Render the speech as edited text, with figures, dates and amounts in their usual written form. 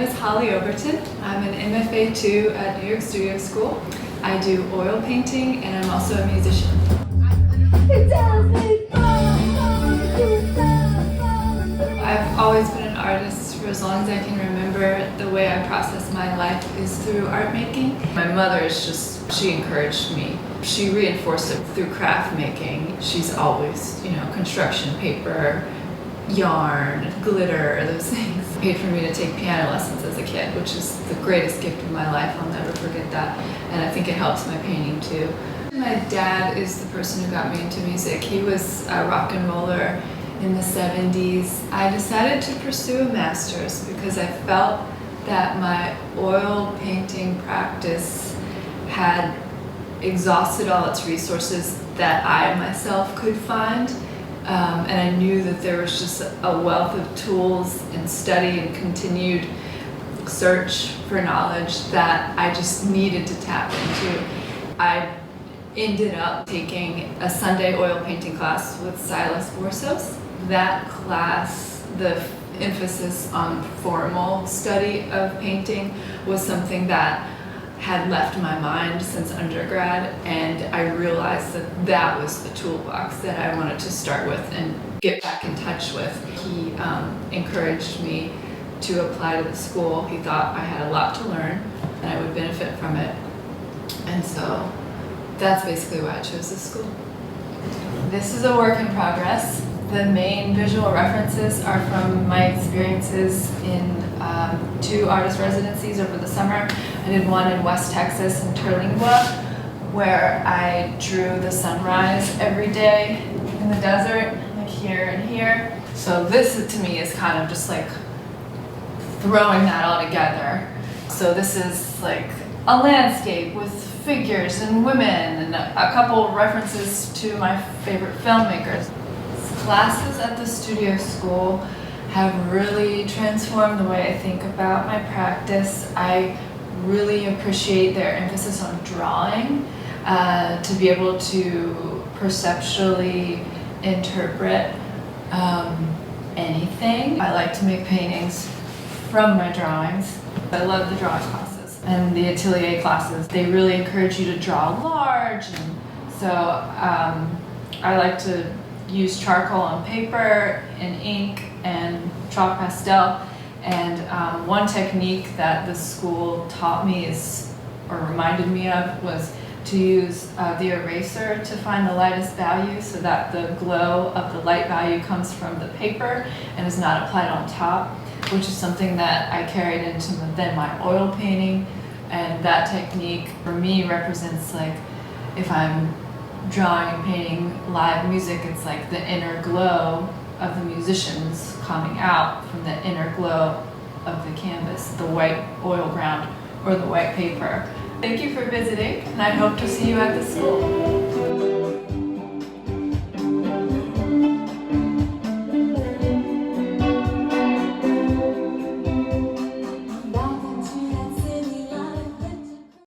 is Holly Overton. I'm an MFA 2 at New York Studio School. I do oil painting and I'm also a musician. I've always been an artist for as long as I can remember. The way I process my life is through art making. My mother she encouraged me. She reinforced it through craft making. She's always, construction paper, yarn, glitter, those things. Paid for me to take piano lessons as a kid, which is the greatest gift of my life. I'll never forget that. And I think it helps my painting too. My dad is the person who got me into music. He was a rock and roller in the 70s. I decided to pursue a master's because I felt that my oil painting practice had exhausted all its resources that I myself could find. And I knew that there was just a wealth of tools and study and continued search for knowledge that I just needed to tap into. I ended up taking a Sunday oil painting class with Silas Borsos. That class, the emphasis on formal study of painting was something that had left my mind since undergrad, and I realized that that was the toolbox that I wanted to start with and get back in touch with. He encouraged me to apply to the school. He thought I had a lot to learn and I would benefit from it, and so that's basically why I chose this school. This is a work in progress. The main visual references are from my experiences in 2 artist residencies over the summer. I did one in West Texas in Terlingua, where I drew the sunrise every day in the desert, like here and here. So this to me is kind of just like throwing that all together. So this is like a landscape with figures and women and a couple references to my favorite filmmakers. Classes at the studio school have really transformed the way I think about my practice. I really appreciate their emphasis on drawing, to be able to perceptually interpret anything. I like to make paintings from my drawings. I love the drawing classes and the atelier classes. They really encourage you to draw large, and so I like to use charcoal on paper and ink and chalk pastel. And one technique that the school taught me or reminded me of was to use the eraser to find the lightest value so that the glow of the light value comes from the paper and is not applied on top, which is something that I carried into then my oil painting. And that technique for me represents, like, if I'm drawing and painting live music, it's like the inner glow of the musicians coming out from the inner glow of the canvas, the white oil ground or the white paper. Thank you for visiting, and I hope to see you at the school.